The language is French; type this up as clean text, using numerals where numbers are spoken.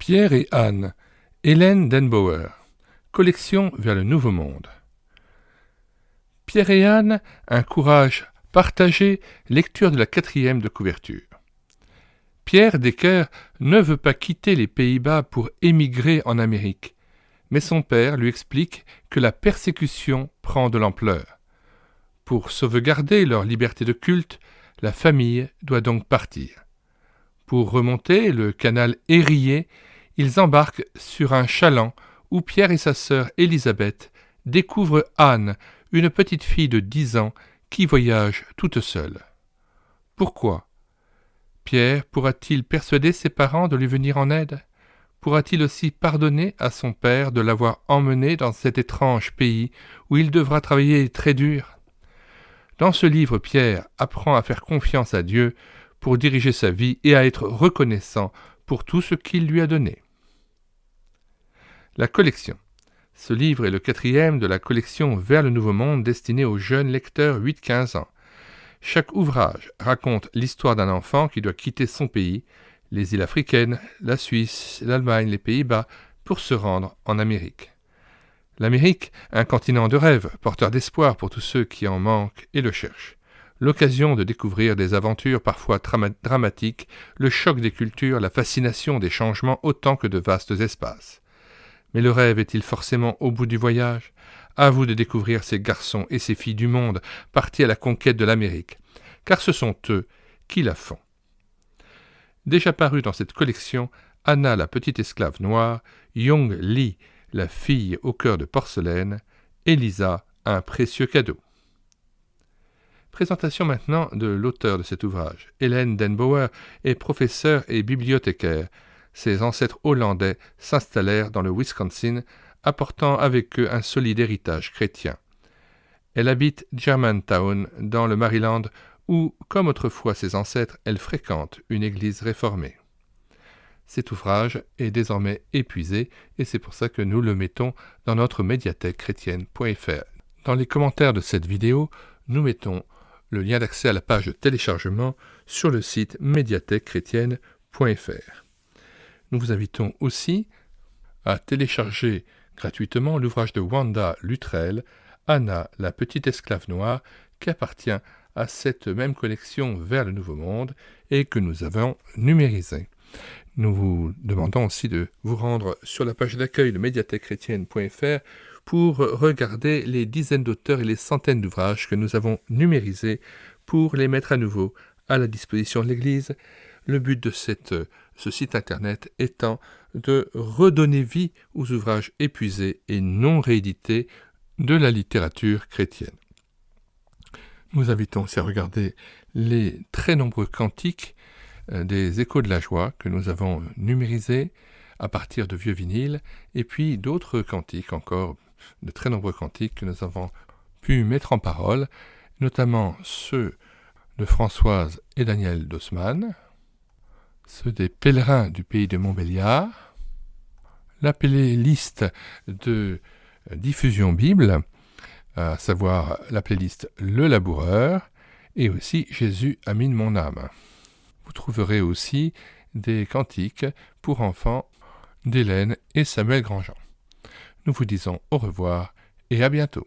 Pierre et Anne, Hélène Denbauer, collection vers le Nouveau Monde. Pierre et Anne, un courage partagé, lecture de la 4e de couverture. Pierre Decker ne veut pas quitter les Pays-Bas pour émigrer en Amérique, mais son père lui explique que la persécution prend de l'ampleur. Pour sauvegarder leur liberté de culte, la famille doit donc partir. Pour remonter le canal Erie, ils embarquent sur un chaland où Pierre et sa sœur Élisabeth découvrent Anne, une petite fille de 10 ans qui voyage toute seule. Pourquoi ? Pierre pourra-t-il persuader ses parents de lui venir en aide ? Pourra-t-il aussi pardonner à son père de l'avoir emmené dans cet étrange pays où il devra travailler très dur ? Dans ce livre, Pierre apprend à faire confiance à Dieu pour diriger sa vie et à être reconnaissant pour tout ce qu'il lui a donné. La collection. Ce livre est le 4e de la collection Vers le Nouveau Monde destinée aux jeunes lecteurs 8-15 ans. Chaque ouvrage raconte l'histoire d'un enfant qui doit quitter son pays, les îles africaines, la Suisse, l'Allemagne, les Pays-Bas, pour se rendre en Amérique. L'Amérique, un continent de rêve, porteur d'espoir pour tous ceux qui en manquent et le cherchent. L'occasion de découvrir des aventures parfois dramatiques, le choc des cultures, la fascination des changements autant que de vastes espaces. Mais le rêve est-il forcément au bout du voyage ? À vous de découvrir ces garçons et ces filles du monde partis à la conquête de l'Amérique, car ce sont eux qui la font. Déjà paru dans cette collection, Anna la petite esclave noire, Young Lee, la fille au cœur de porcelaine, Elisa, un précieux cadeau. Présentation maintenant de l'auteur de cet ouvrage. Hélène Denbauer est professeure et bibliothécaire. Ses ancêtres hollandais s'installèrent dans le Wisconsin, apportant avec eux un solide héritage chrétien. Elle habite Germantown, dans le Maryland, où, comme autrefois ses ancêtres, elle fréquente une église réformée. Cet ouvrage est désormais épuisé, et c'est pour ça que nous le mettons dans notre médiathèque chrétienne.fr. Dans les commentaires de cette vidéo, nous mettons le lien d'accès à la page de téléchargement sur le site médiathèque-chrétienne.fr. Nous vous invitons aussi à télécharger gratuitement l'ouvrage de Wanda Luttrell, Anna, la petite esclave noire, qui appartient à cette même collection Vers le Nouveau Monde et que nous avons numérisé. Nous vous demandons aussi de vous rendre sur la page d'accueil de médiathèque-chrétienne.fr pour regarder les dizaines d'auteurs et les centaines d'ouvrages que nous avons numérisés pour les mettre à nouveau à la disposition de l'Église. Le but de ce site internet étant de redonner vie aux ouvrages épuisés et non réédités de la littérature chrétienne. Nous invitons aussi à regarder les très nombreux cantiques des Échos de la joie que nous avons numérisés à partir de vieux vinyles, et puis d'autres cantiques encore, de très nombreux cantiques que nous avons pu mettre en parole, notamment ceux de Françoise et Daniel Dossmann, ceux des pèlerins du pays de Montbéliard, la playlist de diffusion Bible, à savoir la playlist Le Laboureur, et aussi Jésus amène mon âme. Vous trouverez aussi des cantiques pour enfants d'Hélène et Samuel Grandjean. Nous vous disons au revoir et à bientôt.